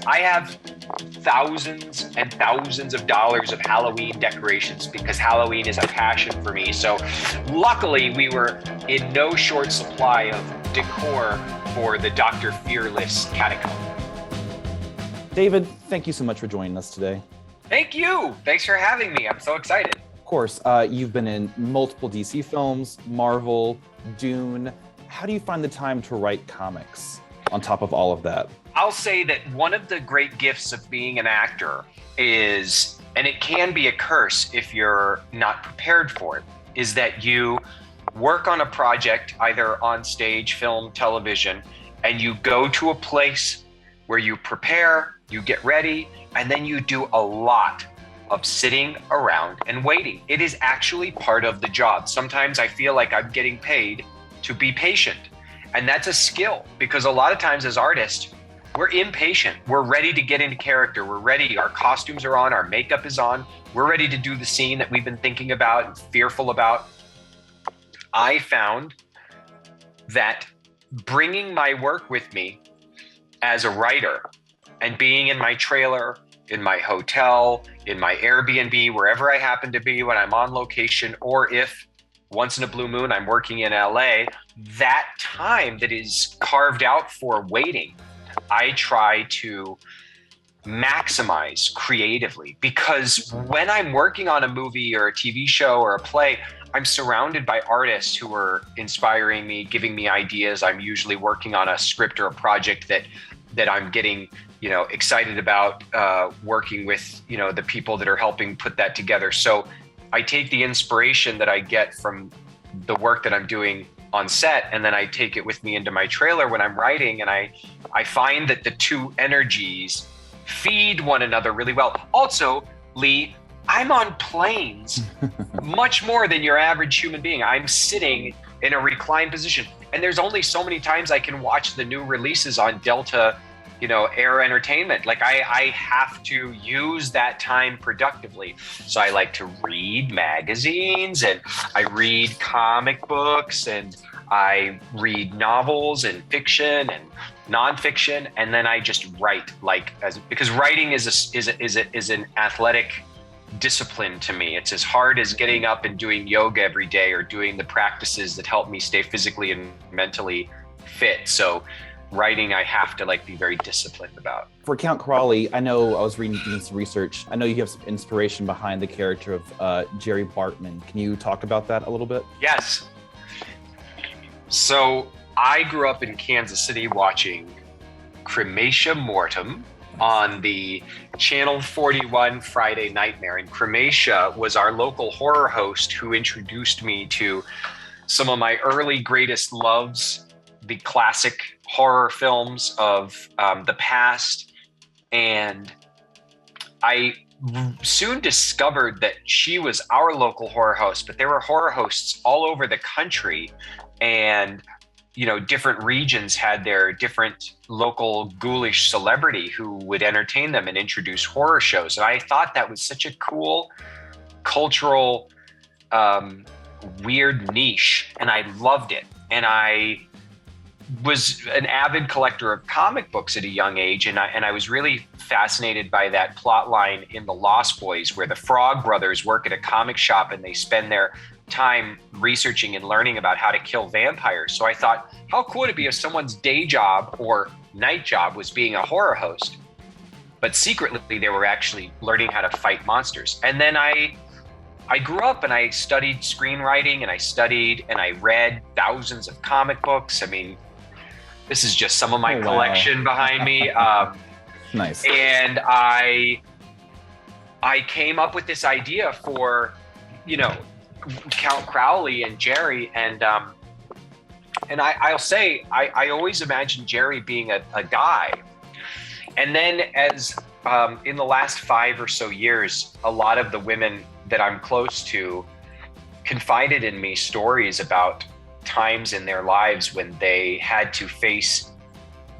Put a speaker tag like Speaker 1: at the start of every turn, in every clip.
Speaker 1: I have thousands and thousands of dollars of Halloween decorations because Halloween is a passion for me. So luckily we were in no short supply of decor for the Dr. Fearless catacomb.
Speaker 2: David, thank you so much for joining us today.
Speaker 1: Thank you. Thanks for having me. I'm so excited.
Speaker 2: Of course, you've been in multiple DC films, Marvel, Dune. How do you find the time to write comics on top of all of that?
Speaker 1: I'll say that one of the great gifts of being an actor is, and it can be a curse if you're not prepared for it, is that you work on a project, either on stage, film, television, and you go to a place where you prepare, you get ready, and then you do a lot of sitting around and waiting. It is actually part of the job. Sometimes I feel like I'm getting paid to be patient. And that's a skill, because a lot of times as artists, we're impatient. We're ready to get into character. We're ready. Our costumes are on. Our makeup is on. We're ready to do the scene that we've been thinking about and fearful about. I found that bringing my work with me as a writer and being in my trailer, in my hotel, in my Airbnb, wherever I happen to be when I'm on location, or if once in a blue moon I'm working in LA, that time that is carved out for waiting, I try to maximize creatively, because when I'm working on a movie or a TV show or a play, I'm surrounded by artists who are inspiring me, giving me ideas. I'm usually working on a script or a project that I'm getting, excited about, working with, the people that are helping put that together. So I take the inspiration that I get from the work that I'm doing on set, and then I take it with me into my trailer when I'm writing, and I find that the two energies feed one another really well. Also, Lee, I'm on planes much more than your average human being. I'm sitting in a reclined position, and there's only so many times I can watch the new releases on Delta, Air Entertainment. Like I have to use that time productively. So I like to read magazines, and I read comic books, and I read novels and fiction and nonfiction, and then I just write, because writing is an athletic discipline to me. It's as hard as getting up and doing yoga every day or doing the practices that help me stay physically and mentally fit. So writing, I have to be very disciplined about.
Speaker 2: For Count Crowley, I know I was reading some research. I know you have some inspiration behind the character of Jerry Bartman. Can you talk about that a little bit?
Speaker 1: Yes. So I grew up in Kansas City watching Crematia Mortem on the Channel 41 Friday Nightmare. And Crematia was our local horror host who introduced me to some of my early greatest loves, the classic horror films of the past. And I soon discovered that she was our local horror host, but there were horror hosts all over the country, and different regions had their different local ghoulish celebrity who would entertain them and introduce horror shows. And I thought that was such a cool cultural weird niche, and I loved it. And I was an avid collector of comic books at a young age, and I was really fascinated by that plot line in The Lost Boys, where the Frog Brothers work at a comic shop and they spend their time researching and learning about how to kill vampires. So I thought, how cool would it be if someone's day job or night job was being a horror host, but secretly they were actually learning how to fight monsters. And then I grew up and I studied screenwriting, and I studied and I read thousands of comic books. I mean, this is just some of my collection behind me.
Speaker 2: Nice.
Speaker 1: And I came up with this idea for, Count Crowley and Jerry. And I'll say, I always imagined Jerry being a guy. And then as in the last 5 or so years, a lot of the women that I'm close to confided in me stories about times in their lives when they had to face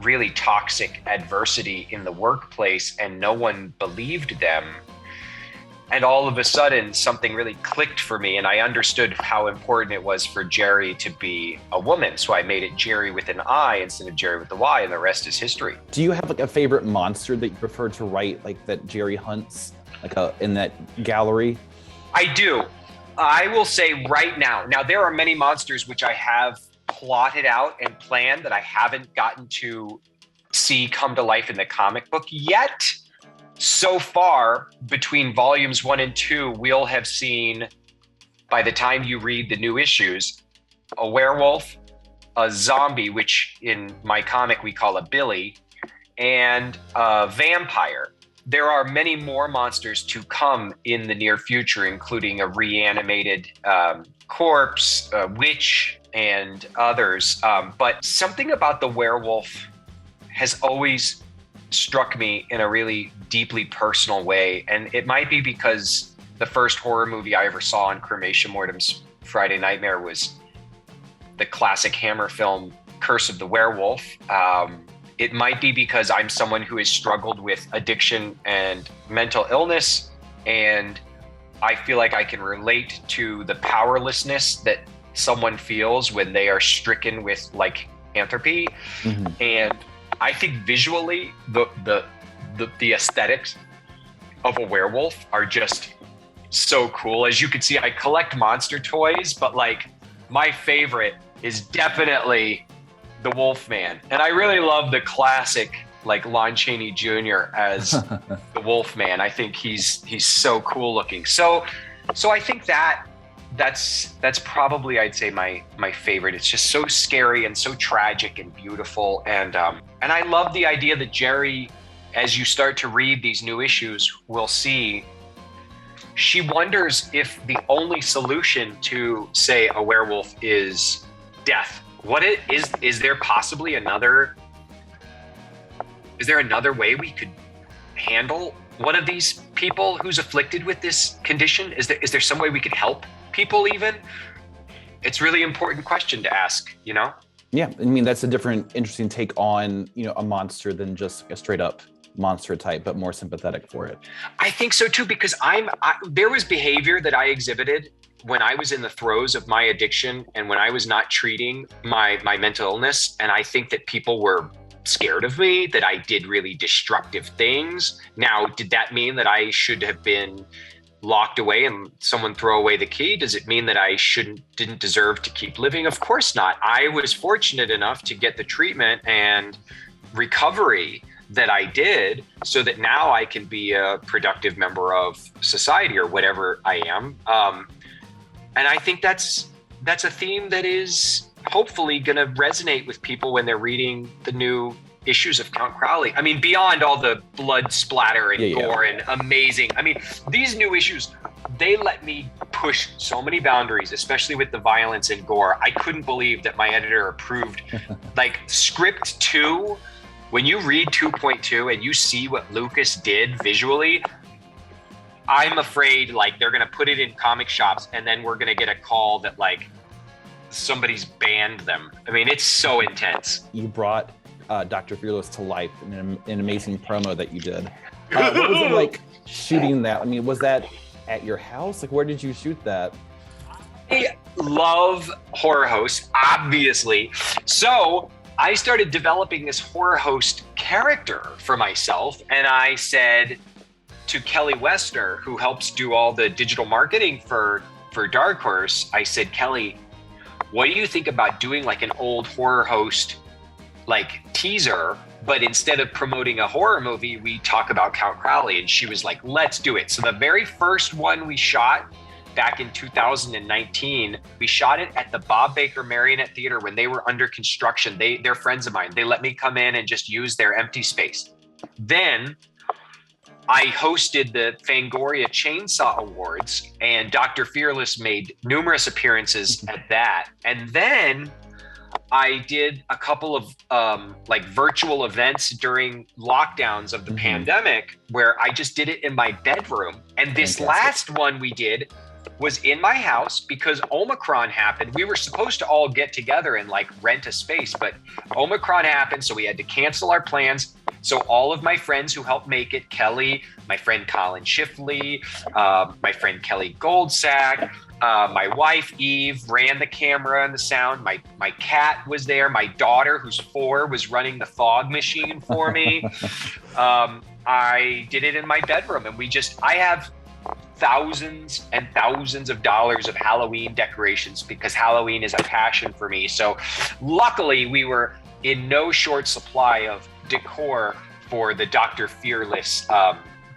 Speaker 1: really toxic adversity in the workplace and no one believed them. And all of a sudden, something really clicked for me, and I understood how important it was for Jerry to be a woman. So I made it Jerry with an I instead of Jerry with the Y, and the rest is history.
Speaker 2: Do you have like a favorite monster that you prefer to write, like that Jerry hunts, like in that gallery?
Speaker 1: I do. I will say right now. Now, there are many monsters which I have plotted out and planned that I haven't gotten to see come to life in the comic book yet. So far, between volumes 1 and 2, we'll have seen, by the time you read the new issues, a werewolf, a zombie, which in my comic we call a Billy, and a vampire. There are many more monsters to come in the near future, including a reanimated corpse, a witch, and others. But something about the werewolf has always struck me in a really deeply personal way. And it might be because the first horror movie I ever saw on Cremation Mortem's Friday Nightmare was the classic Hammer film, Curse of the Werewolf. It might be because I'm someone who has struggled with addiction and mental illness, and I feel like I can relate to the powerlessness that someone feels when they are stricken with lycanthropy. Mm-hmm. And I think visually the aesthetics of a werewolf are just so cool. As you can see, I collect monster toys, but like my favorite is definitely the Wolfman. And I really love the classic like Lon Chaney Jr. as the Wolfman. I think he's so cool looking. So I think that's probably, I'd say, my favorite. It's just so scary and so tragic and beautiful. And I love the idea that Jerry, as you start to read these new issues, will see she wonders if the only solution to, say, a werewolf is death. Is there possibly another way we could handle one of these people who's afflicted with this condition? Is there some way we could help people even? It's a really important question to ask, you know?
Speaker 2: Yeah, I mean, that's a different, interesting take on, a monster than just a straight up monster type, but more sympathetic for it.
Speaker 1: I think so too, because there was behavior that I exhibited when I was in the throes of my addiction and when I was not treating my mental illness. And I think that people were scared of me, that I did really destructive things. Now, did that mean that I should have been locked away and someone throw away the key? Does it mean that I didn't deserve to keep living? Of course not. I was fortunate enough to get the treatment and recovery that I did so that now I can be a productive member of society or whatever I am. And I think that's a theme that is hopefully going to resonate with people when they're reading the new issues of Count Crowley. I mean, beyond all the blood splatter and gore and amazing. I mean, these new issues, they let me push so many boundaries, especially with the violence and gore. I couldn't believe that my editor approved like script 2. When you read 2.2 and you see what Lucas did visually, I'm afraid like they're going to put it in comic shops and then we're going to get a call that like somebody's banned them. I mean, it's so intense.
Speaker 2: You brought Dr. Fearless to life in an amazing promo that you did. What was it like shooting that? I mean, was that at your house? Like, where did you shoot that?
Speaker 1: I love horror hosts, obviously. So I started developing this horror host character for myself. And I said to Kelly Westner, who helps do all the digital marketing for Dark Horse, I said, Kelly, what do you think about doing like an old horror host like teaser, but instead of promoting a horror movie, we talk about Count Crowley? And she was like, let's do it. So the very first one we shot back in 2019, we shot it at the Bob Baker Marionette Theater when they were under construction. They're friends of mine. They let me come in and just use their empty space. Then I hosted the Fangoria Chainsaw Awards, and Dr. Fearless made numerous appearances at that. And then I did a couple of like virtual events during lockdowns of the pandemic where I just did it in my bedroom. And this last one we did, was in my house because Omicron happened. We were supposed to all get together and like rent a space, but Omicron happened, so we had to cancel our plans. So all of my friends who helped make it, Kelly, my friend Colin Shifley, my friend Kelly Goldsack, my wife Eve ran the camera and the sound. My cat was there. My daughter, who's 4, was running the fog machine for me. I did it in my bedroom, and I have thousands and thousands of dollars of Halloween decorations because Halloween is a passion for me. So luckily we were in no short supply of decor for the Dr. Fearless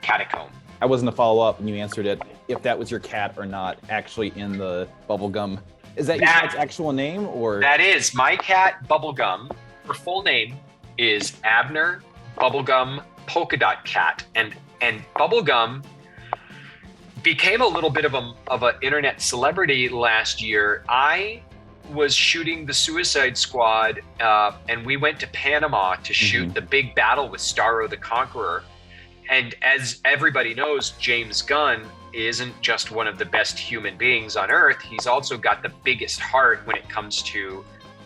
Speaker 1: catacomb.
Speaker 2: I wasn't a follow-up and you answered it, if that was your cat or not actually in the bubblegum. Is that your cat's actual name or? That
Speaker 1: is my cat, Bubblegum. Her full name is Abner Bubblegum Polka Dot Cat. And Bubblegum became a little bit of an internet celebrity last year. I was shooting the Suicide Squad, and we went to Panama to shoot the big battle with Starro the Conqueror. And as everybody knows, James Gunn isn't just one of the best human beings on earth. He's also got the biggest heart when it comes to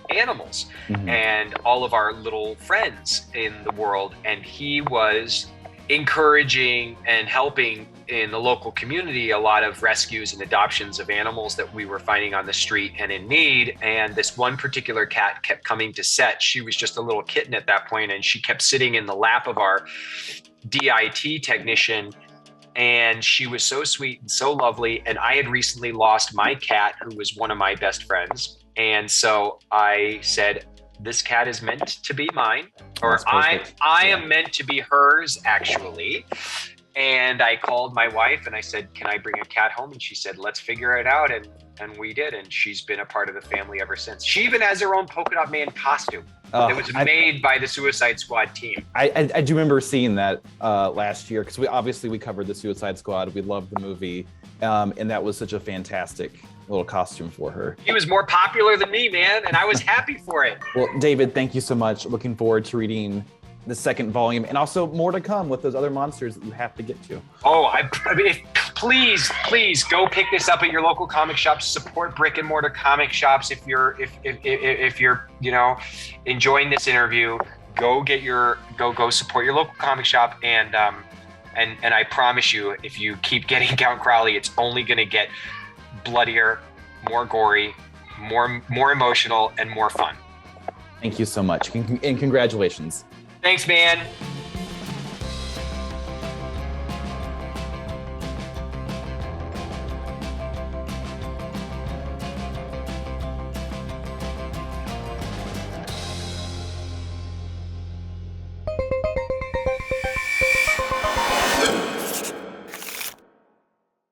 Speaker 1: animals and all of our little friends in the world. And he was encouraging and helping in the local community a lot of rescues and adoptions of animals that we were finding on the street and in need. And this one particular cat kept coming to set. She was just a little kitten at that point, and she kept sitting in the lap of our DIT technician. And she was so sweet and so lovely. And I had recently lost my cat, who was one of my best friends. And so I said, this cat is meant to be mine, or I am meant to be hers, actually. And I called my wife and I said, can I bring a cat home? And she said, let's figure it out. And we did. And she's been a part of the family ever since. She even has her own Polka Dot Man costume that was made by the Suicide Squad team.
Speaker 2: I do remember seeing that last year because we covered the Suicide Squad. We loved the movie. And that was such a fantastic little costume for her.
Speaker 1: He was more popular than me, man, and I was happy for it.
Speaker 2: Well, David, thank you so much. Looking forward to reading the second volume and also more to come with those other monsters that you have to get to.
Speaker 1: Oh, I mean, please go pick this up at your local comic shops. Support brick and mortar comic shops. If you're enjoying this interview, go support your local comic shop. And I promise you, if you keep getting Count Crowley, it's only going to get bloodier, more gory, more emotional, and more fun.
Speaker 2: Thank you so much, and congratulations.
Speaker 1: Thanks, man.